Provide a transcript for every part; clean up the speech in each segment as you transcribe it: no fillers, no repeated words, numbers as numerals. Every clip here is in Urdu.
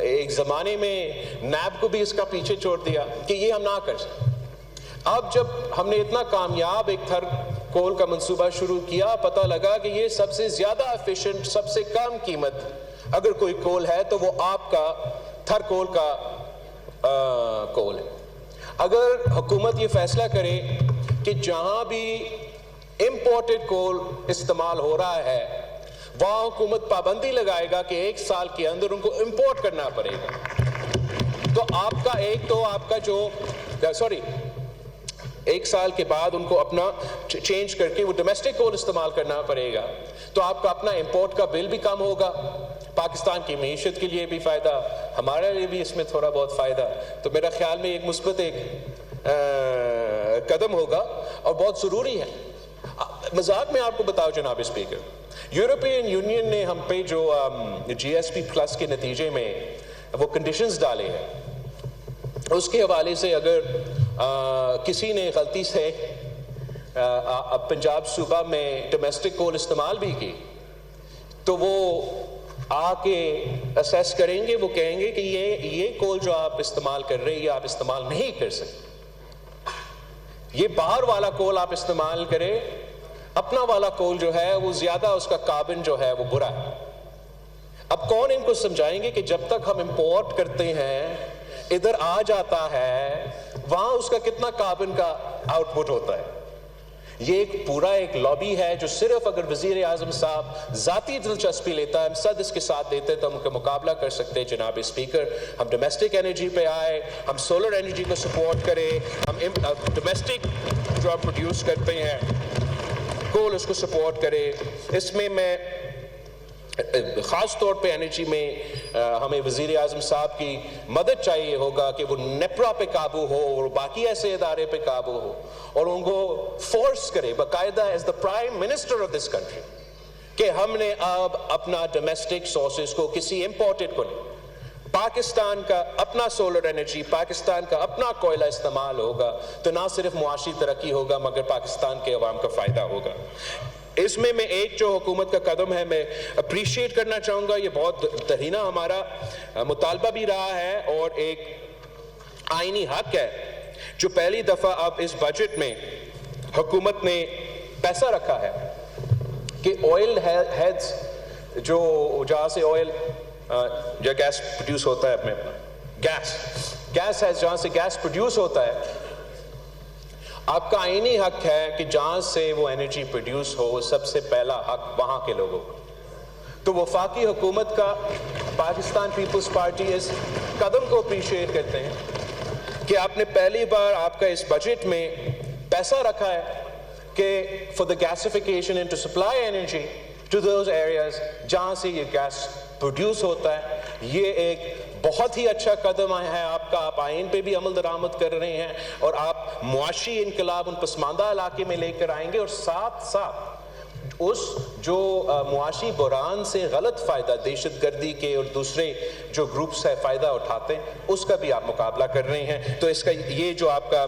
ایک زمانے میں نیب کو بھی اس کا پیچھے چھوڑ دیا کہ یہ ہم نہ کر سکیں. اب جب ہم نے اتنا کامیاب ایک تھر کول کا منصوبہ شروع کیا، پتہ لگا کہ یہ سب سے زیادہ ایفیشنٹ، سب سے کم قیمت اگر کوئی کول ہے تو وہ آپ کا تھر کول کا کول ہے. اگر حکومت یہ فیصلہ کرے کہ جہاں بھی امپورٹڈ کول استعمال ہو رہا ہے وہاں حکومت پابندی لگائے گا کہ 1 سال کے اندر ان کو امپورٹ کرنا پڑے گا، تو آپ کا جو 1 سال کے بعد ان کو اپنا چینج کر کے وہ ڈومیسٹک کول استعمال کرنا پڑے گا، تو آپ کا اپنا امپورٹ کا بل بھی کم ہوگا، پاکستان کی معیشت کے لیے بھی فائدہ، ہمارے لیے بھی اس میں تھوڑا بہت فائدہ. تو میرا خیال میں ایک مثبت قدم ہوگا اور بہت ضروری ہے. مذاق میں آپ کو بتاؤ جناب اسپیکر، یورپین یونین نے ہم پہ جو GSP+ کے نتیجے میں وہ کنڈیشنز ڈالے ہیں، اس کے حوالے سے اگر کسی نے غلطی سے پنجاب صوبہ میں ڈومیسٹک کول استعمال بھی کی تو وہ آ کے اسیس کریں گے، وہ کہیں گے کہ یہ کول جو آپ استعمال کر رہے ہیں یہ آپ استعمال نہیں کر سکتے، یہ باہر والا کول آپ استعمال کریں، اپنا والا کول جو ہے وہ زیادہ اس کا کاربن جو ہے وہ برا ہے. اب کون ان کو سمجھائیں گے کہ جب تک ہم امپورٹ کرتے ہیں ادھر آ جاتا ہے وہاں اس کا کتنا کاربن کا آؤٹ پٹ ہوتا ہے. یہ ایک لابی ہے جو صرف اگر وزیر اعظم صاحب ذاتی دلچسپی لیتا ہے، ہم صد اس کے ساتھ دیتے ہیں تو ہم ان کا مقابلہ کر سکتے ہیں. جناب اسپیکر، ہم ڈومیسٹک انرجی پہ آئے، ہم سولر انرجی کو سپورٹ کریں، ہم ڈومیسٹک جو آپ پروڈیوس کرتے ہیں کول اس کو سپورٹ کرے. اس میں خاص طور پہ انرجی میں ہمیں وزیر اعظم صاحب کی مدد چاہیے ہوگا کہ وہ نیپرا پہ قابو ہو اور باقی ایسے ادارے پہ قابو ہو اور ان کو فورس کرے باقاعدہ as the prime minister of this country کہ ہم نے اب اپنا ڈومیسٹک سورسز کو کسی امپورٹڈ کو نہیں، پاکستان کا اپنا سولر انرجی، پاکستان کا اپنا کوئلہ استعمال ہوگا تو نہ صرف معاشی ترقی ہوگا مگر پاکستان کے عوام کا فائدہ ہوگا. اس میں ایک جو حکومت کا قدم ہے میں اپریشیٹ کرنا چاہوں گا، یہ بہت دہینہ ہمارا مطالبہ بھی رہا ہے اور ایک آئینی حق ہے جو پہلی دفعہ اب اس بجٹ میں حکومت نے پیسہ رکھا ہے کہ آئل ہیڈز جو جہاں سے آئل یا گیس پروڈیوس ہوتا ہے، اپنے گیس ہے جہاں سے گیس پروڈیوس ہوتا ہے، آپ کا آئینی حق ہے کہ جہاں سے وہ انرجی پروڈیوس ہو سب سے پہلا حق وہاں کے لوگوں کو. تو وفاقی حکومت کا پاکستان پیپلز پارٹی اس قدم کو اپریشیٹ کرتے ہیں کہ آپ نے پہلی بار آپ کا اس بجٹ میں پیسہ رکھا ہے کہ for the gasification and to supply energy to those areas جہاں سے یہ گیس پروڈیوس ہوتا ہے. یہ ایک بہت ہی اچھا قدم ہے آپ کا، آپ آئین پہ بھی عمل درآمد کر رہے ہیں اور آپ معاشی انقلاب ان پسماندہ علاقے میں لے کر آئیں گے اور ساتھ ساتھ اس جو معاشی بحران سے غلط فائدہ دہشت گردی کے اور دوسرے جو گروپس ہے فائدہ اٹھاتے ہیں اس کا بھی آپ مقابلہ کر رہے ہیں. تو اس کا یہ جو آپ کا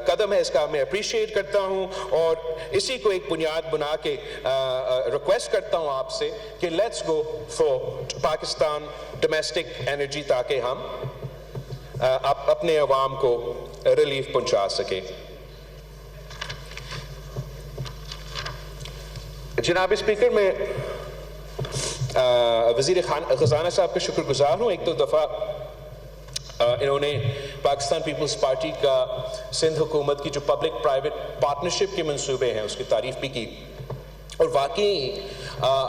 قدم ہے اس کا میں اپریشیٹ کرتا ہوں اور اسی کو ایک بنیاد بنا کے ریکویسٹ کرتا ہوں آپ سے کہ let's go for Pakistan domestic energy تاکہ ہم اپنے عوام کو ریلیف پہنچا سکے. جناب اسپیکر، میں وزیر خزانہ صاحب کا شکر گزار ہوں. ایک دو دفعہ انہوں نے پاکستان پیپلز پارٹی کا سندھ حکومت کی جو پبلک پرائیویٹ پارٹنرشپ کے منصوبے ہیں اس کی تعریف بھی کی اور واقعی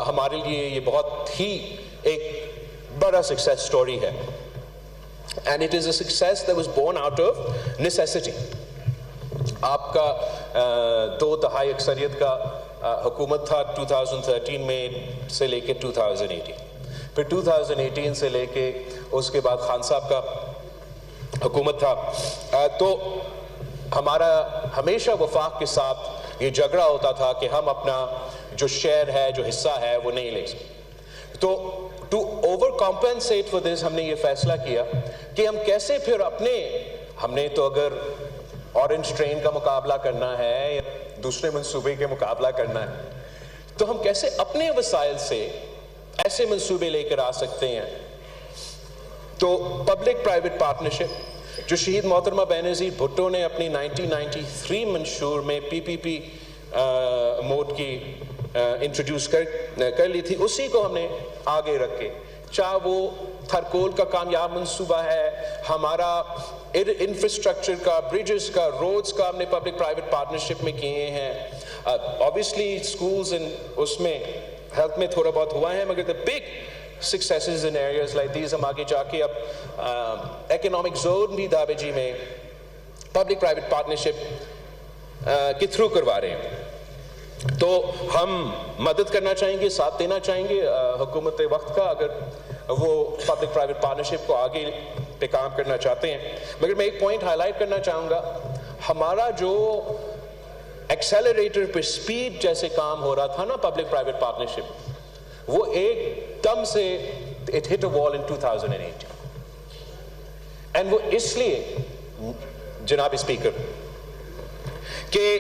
ہمارے لیے یہ بہت ہی ایک بڑا سکسیس سٹوری ہے. And it is a success that was born out of necessity. آپ کا 2 دہائی اکثریت کا حکومت تھا 2013 میں سے لے کے 2018، پھر 2018 سے لے کے اس کے بعد خان صاحب کا حکومت تھا. تو ہمارا ہمیشہ وفاق کے ساتھ یہ جھگڑا ہوتا تھا کہ ہم اپنا جو شیئر ہے جو حصہ ہے وہ نہیں لے سکتے. تو to over compensate for this ہم نے یہ فیصلہ کیا کہ ہم کیسے پھر ہم نے تو اگر اورنج ٹرین کا مقابلہ کرنا ہے یا دوسرے منصوبے کے مقابلہ کرنا ہے تو ہم کیسے اپنے وسائل سے ایسے منصوبے لے کر آ سکتے ہیں تو پبلک پرائیویٹ پارٹنرشپ جو شہید محترمہ بینظیر بھٹو نے اپنی 1993 منشور میں PPP موڈ کی انٹروڈیوس کر لی تھی، اسی کو ہم نے آگے رکھ کے، چاہے وہ تھرکول کا کامیاب منصوبہ ہے، ہمارا انفراسٹرکچر کا، بریجز کا، روڈز کا ہم نے پبلک پرائیویٹ پارٹنرشپ میں کیے ہیں. obviously schools اس میں ہیلتھ میں تھوڑا بہت ہوا ہے، مگر the big successes in areas like these ہم آگے جا کے اب اکنامک زون بھی دھابے جی میں پبلک پرائیویٹ پارٹنرشپ کے تھرو کروا رہے ہیں. تو ہم مدد کرنا چاہیں گے، ساتھ دینا چاہیں گے حکومت وقت کا، اگر وہ پبلک پرائیویٹ پارٹنرشپ کو آگے پہ کام کرنا چاہتے ہیں. مگر میں ایک پوائنٹ ہائی لائٹ کرنا چاہوں گا، ہمارا جو ایکسیلریٹر پہ سپیڈ جیسے کام ہو رہا تھا نا پبلک پرائیویٹ پارٹنرشپ، وہ ایک دم سے اٹ ہٹ اے وال ان 2018. اینڈ وہ اس لیے جناب اسپیکر کہ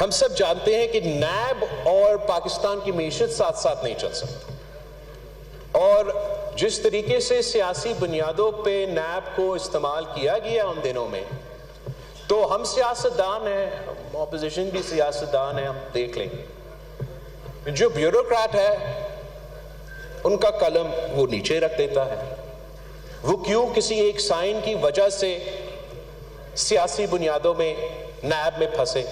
ہم سب جانتے ہیں کہ نیب اور پاکستان کی معیشت ساتھ ساتھ نہیں چل سکتی، اور جس طریقے سے سیاسی بنیادوں پہ نیب کو استعمال کیا گیا ان دنوں میں، تو ہم سیاستدان ہیں، اپوزیشن بھی سیاستدان ہیں، ہم دیکھ لیں جو بیوروکریٹ ہے ان کا قلم وہ نیچے رکھ دیتا ہے. وہ کیوں کسی ایک سائن کی وجہ سے سیاسی بنیادوں میں نیب میں پھنسے،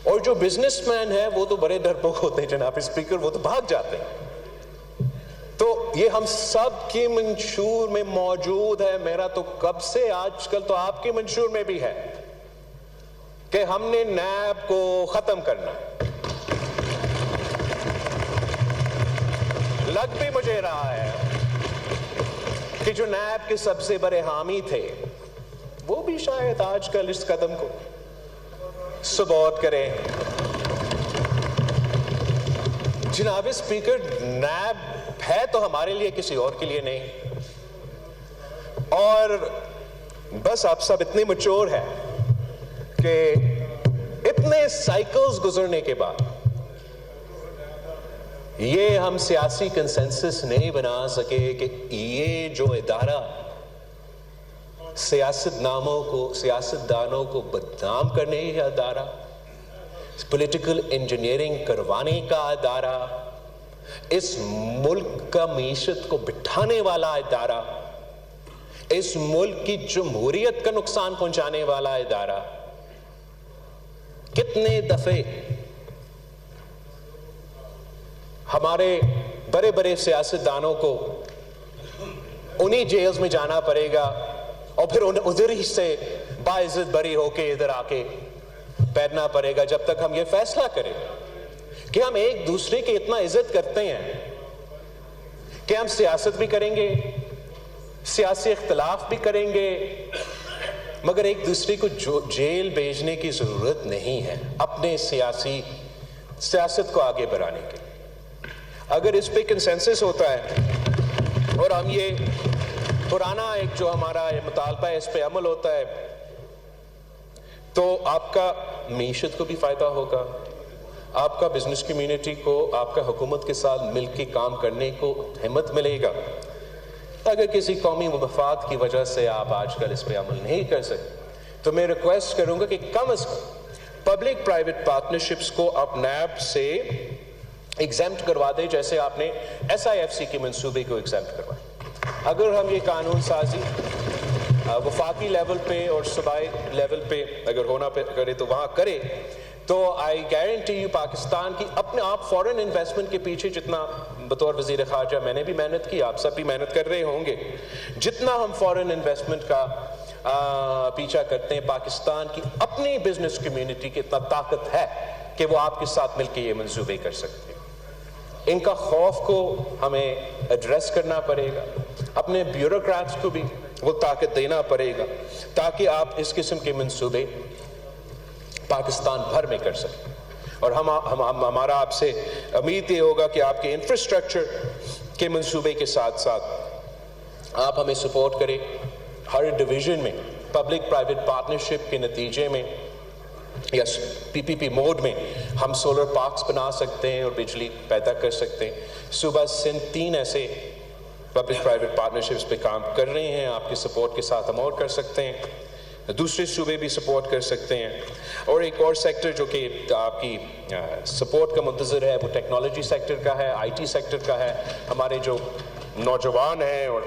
اور جو بزنس مین ہے وہ تو بڑے ڈرپوک ہوتے ہیں جناب اسپیکر، وہ تو بھاگ جاتے ہیں. تو یہ ہم سب کے منشور میں موجود ہے، میرا تو کب سے، آج کل تو آپ کے منشور میں بھی ہے کہ ہم نے نیب کو ختم کرنا. لگ بھی مجھے رہا ہے کہ جو نیب کے سب سے بڑے حامی تھے وہ بھی شاید آج کل اس قدم کو سپورٹ کریں. جناب اسپیکر، نیب ہے تو ہمارے لیے، کسی اور کے لیے نہیں. اور بس آپ سب اتنے میچور ہیں کہ اتنے سائیکلز گزرنے کے بعد یہ ہم سیاسی کنسنسس نہیں بنا سکے کہ یہ جو ادارہ سیاستدانوں کو بدنام کرنے کا ادارہ، پولیٹیکل انجینئرنگ کروانے کا ادارہ، اس ملک کا معیشت کو بٹھانے والا ادارہ، اس ملک کی جمہوریت کا نقصان پہنچانے والا ادارہ، کتنے دفعے ہمارے بڑے بڑے سیاستدانوں کو انہی جیلز میں جانا پڑے گا، اور پھر ادھر ہی سے باعزت بری ہو کے ادھر آ کے بیٹھنا پڑے گا، جب تک ہم یہ فیصلہ کریں کہ ہم ایک دوسرے کی اتنا عزت کرتے ہیں کہ ہم سیاست بھی کریں گے، سیاسی اختلاف بھی کریں گے، مگر ایک دوسرے کو جیل بھیجنے کی ضرورت نہیں ہے اپنے سیاست کو آگے بڑھانے کے. اگر اس پہ کنسنسس ہوتا ہے اور ہم یہ پرانا ایک جو ہمارا مطالبہ ہے اس پہ عمل ہوتا ہے، تو آپ کا معیشت کو بھی فائدہ ہوگا، آپ کا بزنس کمیونٹی کو آپ کا حکومت کے ساتھ مل کے کام کرنے کو ہمت ملے گا. اگر کسی قومی مفاد کی وجہ سے آپ آج کل اس پہ عمل نہیں کر سکتے، تو میں ریکویسٹ کروں گا کہ کم از کم پبلک پرائیویٹ پارٹنرشپس کو آپ نیب سے ایگزیمپٹ کروا دیں، جیسے آپ نے SIFC کے منصوبے کو ایگزیمپٹ کروایا. اگر ہم یہ قانون سازی وفاقی لیول پہ اور صوبائی لیول پہ اگر ہونا کرے تو وہاں کرے، تو آئی گارنٹی یو پاکستان کی اپنے آپ فورن انویسٹمنٹ کے پیچھے جتنا بطور وزیر خارجہ میں نے بھی محنت کی، آپ سب بھی محنت کر رہے ہوں گے، جتنا ہم فورن انویسٹمنٹ کا پیچھا کرتے ہیں، پاکستان کی اپنی بزنس کمیونٹی کی اتنا طاقت ہے کہ وہ آپ کے ساتھ مل کے یہ منصوبے کر سکتے ہیں. ان کا خوف کو ہمیں ایڈریس کرنا پڑے گا، اپنے بیوروکریٹس کو بھی وہ طاقت دینا پڑے گا تاکہ آپ اس قسم کے منصوبے پاکستان بھر میں کر سکیں. اور ہمارا آپ سے امید یہ ہوگا کہ آپ کے انفراسٹرکچر کے منصوبے کے ساتھ ساتھ آپ ہمیں سپورٹ کریں. ہر ڈویژن میں پبلک پرائیویٹ پارٹنرشپ کے نتیجے میں یا PPP موڈ میں ہم سولر پارکس بنا سکتے ہیں اور بجلی پیدا کر سکتے ہیں. صوبہ سندھ 3 ایسے پبلک پرائیویٹ پارٹنرشپس پہ کام کر رہے ہیں. آپ کے سپورٹ کے ساتھ ہم اور کر سکتے ہیں, دوسرے صوبے بھی سپورٹ کر سکتے ہیں. اور ایک اور سیکٹر جو کہ آپ کی سپورٹ کا منتظر ہے وہ ٹیکنالوجی سیکٹر کا ہے, آئی ٹی سیکٹر کا ہے. ہمارے جو نوجوان ہیں اور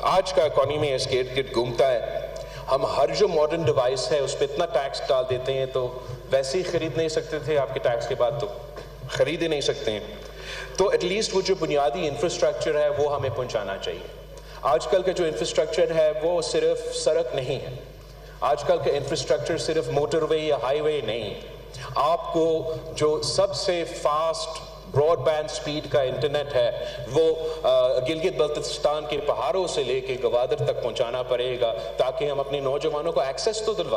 آج کا اکانومی اس کے ارد گرد گھومتا ہے, ہم ہر جو ماڈرن ڈیوائس ہے اس پہ اتنا ٹیکس ڈال دیتے ہیں تو ویسے ہی خرید نہیں سکتے تھے, آپ کے ٹیکس کے بعد تو خرید ہی نہیں سکتے ہیں. تو ایٹ لیسٹ وہ جو بنیادی انفراسٹرکچر ہے وہ ہمیں پہنچانا چاہیے. آج کل کا جو انفراسٹرکچر ہے وہ صرف سڑک نہیں ہے, آج کل کا انفراسٹرکچر صرف موٹر وے یا ہائی وے نہیں. آپ کو جو سب سے فاسٹ براڈ بینڈ سپیڈ کا انٹرنیٹ ہے وہ گلگت بلتستان کے پہاڑوں سے لے کے گوادر تک پہنچانا پڑے گا تاکہ ہم اپنے نوجوانوں کو ایکسیس تو دلوا